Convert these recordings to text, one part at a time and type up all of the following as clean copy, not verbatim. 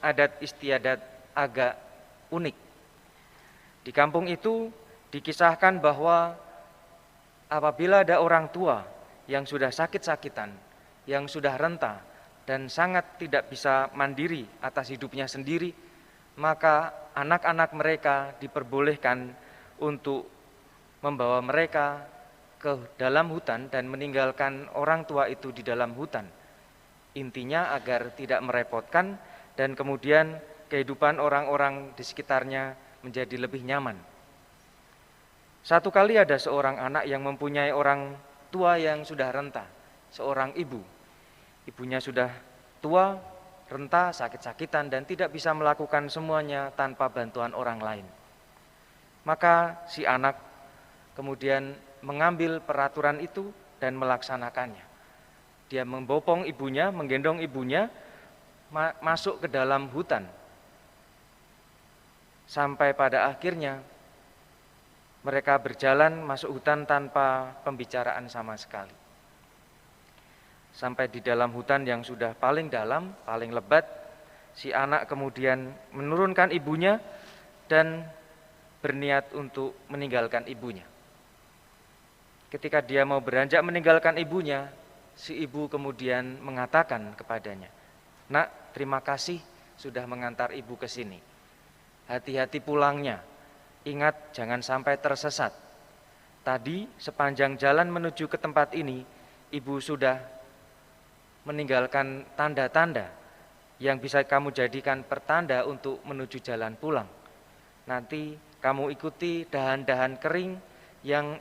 adat istiadat agak unik. Di kampung itu dikisahkan bahwa apabila ada orang tua yang sudah sakit-sakitan, yang sudah renta dan sangat tidak bisa mandiri atas hidupnya sendiri, maka anak-anak mereka diperbolehkan untuk membawa mereka ke dalam hutan dan meninggalkan orang tua itu di dalam hutan. Intinya agar tidak merepotkan dan kemudian kehidupan orang-orang di sekitarnya menjadi lebih nyaman. Satu kali ada seorang anak yang mempunyai orang tua yang sudah renta, seorang ibu. Ibunya sudah tua, renta, sakit-sakitan dan tidak bisa melakukan semuanya tanpa bantuan orang lain. Maka si anak kemudian mengambil peraturan itu dan melaksanakannya. Dia membopong ibunya, menggendong ibunya, masuk ke dalam hutan. Sampai pada akhirnya mereka berjalan masuk hutan tanpa pembicaraan sama sekali. Sampai di dalam hutan yang sudah paling dalam, paling lebat, si anak kemudian menurunkan ibunya dan berniat untuk meninggalkan ibunya. Ketika dia mau beranjak meninggalkan ibunya, si ibu kemudian mengatakan kepadanya, "Nak, terima kasih sudah mengantar ibu ke sini. Hati-hati pulangnya, ingat jangan sampai tersesat. Tadi sepanjang jalan menuju ke tempat ini, ibu sudah meninggalkan tanda-tanda yang bisa kamu jadikan pertanda untuk menuju jalan pulang. Nanti kamu ikuti dahan-dahan kering yang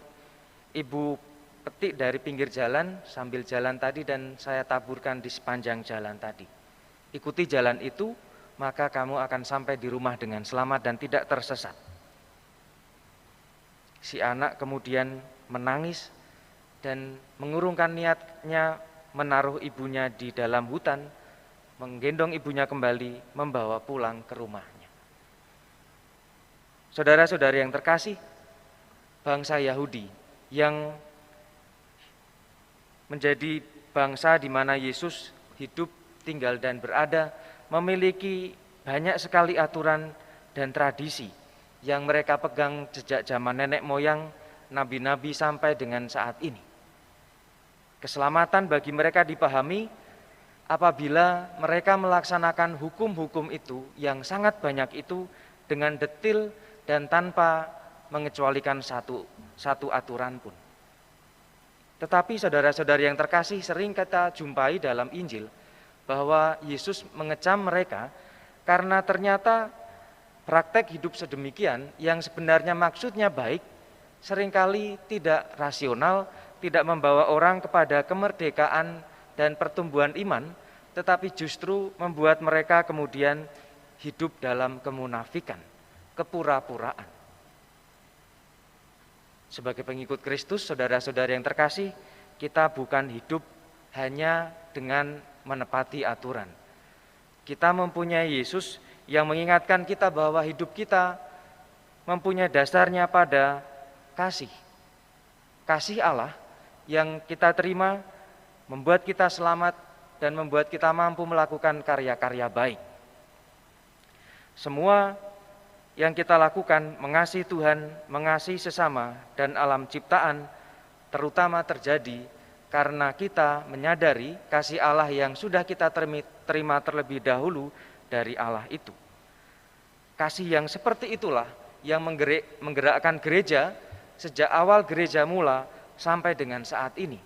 ibu petik dari pinggir jalan sambil jalan tadi dan saya taburkan di sepanjang jalan tadi. Ikuti jalan itu, maka kamu akan sampai di rumah dengan selamat dan tidak tersesat." Si anak kemudian menangis dan mengurungkan niatnya menaruh ibunya di dalam hutan, menggendong ibunya kembali, membawa pulang ke rumahnya. Saudara-saudari yang terkasih, bangsa Yahudi yang menjadi bangsa di mana Yesus hidup, tinggal dan berada, memiliki banyak sekali aturan dan tradisi yang mereka pegang sejak zaman nenek moyang, nabi-nabi sampai dengan saat ini. Keselamatan bagi mereka dipahami apabila mereka melaksanakan hukum-hukum itu yang sangat banyak itu dengan detil dan tanpa mengecualikan satu aturan pun. Tetapi saudara-saudari yang terkasih, sering kita jumpai dalam Injil bahwa Yesus mengecam mereka karena ternyata praktek hidup sedemikian yang sebenarnya maksudnya baik, seringkali tidak rasional, tidak membawa orang kepada kemerdekaan dan pertumbuhan iman, tetapi justru membuat mereka kemudian hidup dalam kemunafikan, kepura-puraan. Sebagai pengikut Kristus, saudara-saudara yang terkasih, kita bukan hidup hanya dengan menepati aturan. Kita mempunyai Yesus yang mengingatkan kita bahwa hidup kita mempunyai dasarnya pada kasih. Kasih Allah yang kita terima membuat kita selamat dan membuat kita mampu melakukan karya-karya baik. Semua yang kita lakukan mengasihi Tuhan, mengasihi sesama dan alam ciptaan terutama terjadi karena kita menyadari kasih Allah yang sudah kita terima terlebih dahulu dari Allah itu. Kasih yang seperti itulah yang menggerakkan gereja sejak awal gereja mula sampai dengan saat ini.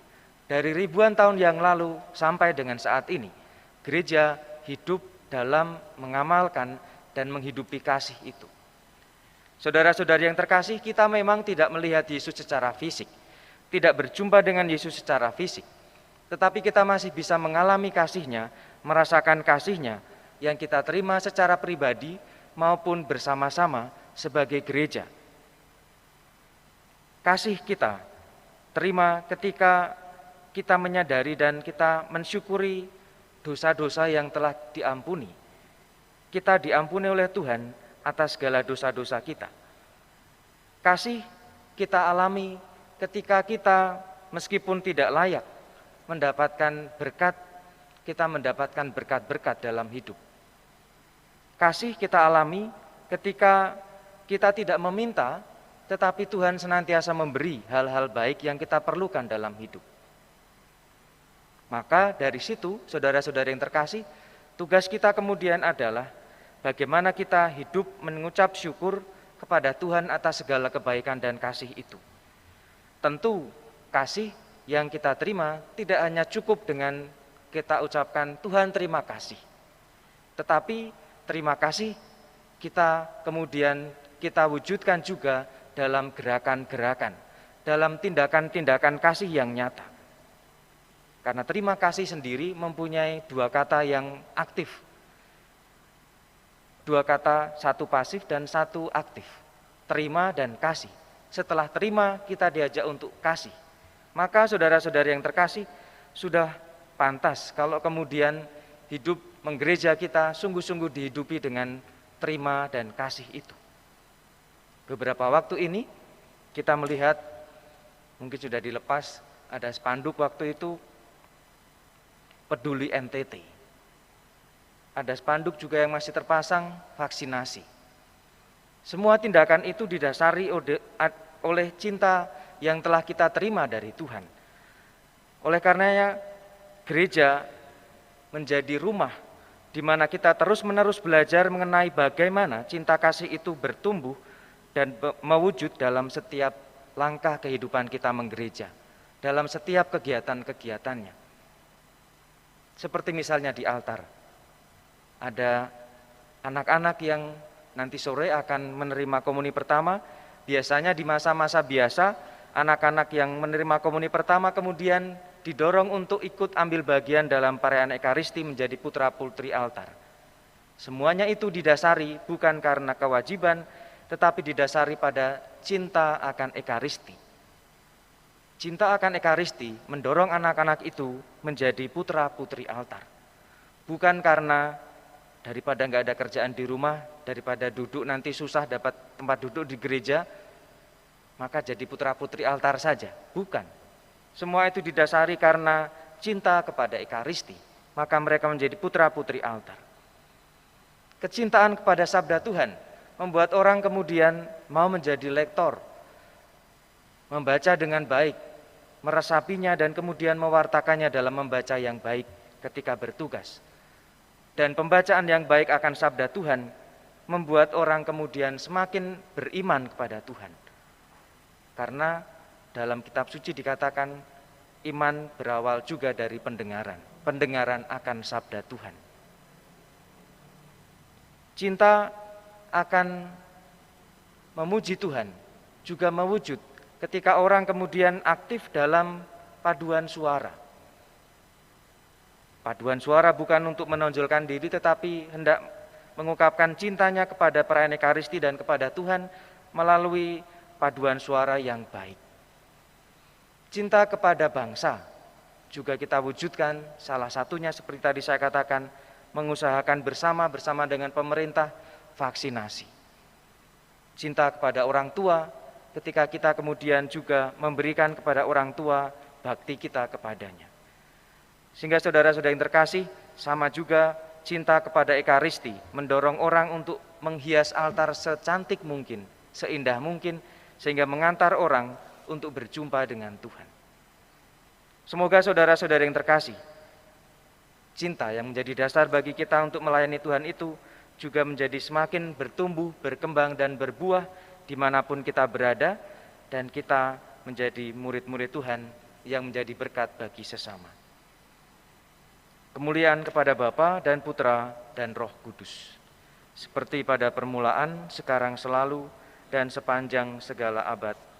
Dari ribuan tahun yang lalu sampai dengan saat ini, gereja hidup dalam mengamalkan dan menghidupi kasih itu. Saudara-saudari yang terkasih, kita memang tidak melihat Yesus secara fisik, tidak berjumpa dengan Yesus secara fisik, tetapi kita masih bisa mengalami kasih-Nya, merasakan kasih-Nya yang kita terima secara pribadi maupun bersama-sama sebagai gereja. Kasih kita terima ketika kita menyadari dan kita mensyukuri dosa-dosa yang telah diampuni. Kita diampuni oleh Tuhan atas segala dosa-dosa kita. Kasih kita alami ketika kita meskipun tidak layak mendapatkan berkat, kita mendapatkan berkat-berkat dalam hidup. Kasih kita alami ketika kita tidak meminta, tetapi Tuhan senantiasa memberi hal-hal baik yang kita perlukan dalam hidup. Maka dari situ, saudara-saudara yang terkasih, tugas kita kemudian adalah bagaimana kita hidup mengucap syukur kepada Tuhan atas segala kebaikan dan kasih itu. Tentu kasih yang kita terima tidak hanya cukup dengan kita ucapkan Tuhan terima kasih, tetapi terima kasih kita kemudian kita wujudkan juga dalam gerakan-gerakan, dalam tindakan-tindakan kasih yang nyata. Karena terima kasih sendiri mempunyai dua kata yang aktif. Dua kata, satu pasif dan satu aktif. Terima dan kasih. Setelah terima, kita diajak untuk kasih. Maka saudara-saudara yang terkasih, sudah pantas kalau kemudian hidup menggereja kita sungguh-sungguh dihidupi dengan terima dan kasih itu. Beberapa waktu ini kita melihat, mungkin sudah dilepas, ada spanduk waktu itu, peduli NTT. Ada spanduk juga yang masih terpasang, vaksinasi. Semua tindakan itu didasari oleh cinta yang telah kita terima dari Tuhan. Oleh karenanya, gereja menjadi rumah di mana kita terus-menerus belajar mengenai bagaimana cinta kasih itu bertumbuh dan mewujud dalam setiap langkah kehidupan kita menggereja, dalam setiap kegiatan-kegiatannya. Seperti misalnya di altar, ada anak-anak yang nanti sore akan menerima komuni pertama. Biasanya di masa-masa biasa, anak-anak yang menerima komuni pertama kemudian didorong untuk ikut ambil bagian dalam perayaan Ekaristi menjadi putra-putri altar. Semuanya itu didasari bukan karena kewajiban, tetapi didasari pada cinta akan Ekaristi. Cinta akan Ekaristi mendorong anak-anak itu menjadi putra-putri altar. Bukan karena daripada nggak ada kerjaan di rumah, daripada duduk nanti susah dapat tempat duduk di gereja, maka jadi putra-putri altar saja. Bukan. Semua itu didasari karena cinta kepada Ekaristi, maka mereka menjadi putra-putri altar. Kecintaan kepada sabda Tuhan membuat orang kemudian mau menjadi lektor, membaca dengan baik, meresapinya dan kemudian mewartakannya dalam membaca yang baik ketika bertugas. Dan pembacaan yang baik akan sabda Tuhan membuat orang kemudian semakin beriman kepada Tuhan. Karena dalam kitab suci dikatakan iman berawal juga dari pendengaran, pendengaran akan sabda Tuhan. Cinta akan memuji Tuhan juga mewujud ketika orang kemudian aktif dalam paduan suara. Paduan suara bukan untuk menonjolkan diri, tetapi hendak mengungkapkan cintanya kepada perayaan Ekaristi dan kepada Tuhan melalui paduan suara yang baik. Cinta kepada bangsa juga kita wujudkan, salah satunya seperti tadi saya katakan, mengusahakan bersama dengan pemerintah vaksinasi. Cinta kepada orang tua, ketika kita kemudian juga memberikan kepada orang tua bakti kita kepadanya. Sehingga saudara-saudara yang terkasih, sama juga cinta kepada Ekaristi, mendorong orang untuk menghias altar secantik mungkin, seindah mungkin, sehingga mengantar orang untuk berjumpa dengan Tuhan. Semoga saudara-saudara yang terkasih, cinta yang menjadi dasar bagi kita untuk melayani Tuhan itu juga menjadi semakin bertumbuh, berkembang, dan berbuah dimanapun kita berada, dan kita menjadi murid-murid Tuhan yang menjadi berkat bagi sesama. Kemuliaan kepada Bapa dan Putra dan Roh Kudus, seperti pada permulaan, sekarang, selalu, dan sepanjang segala abad.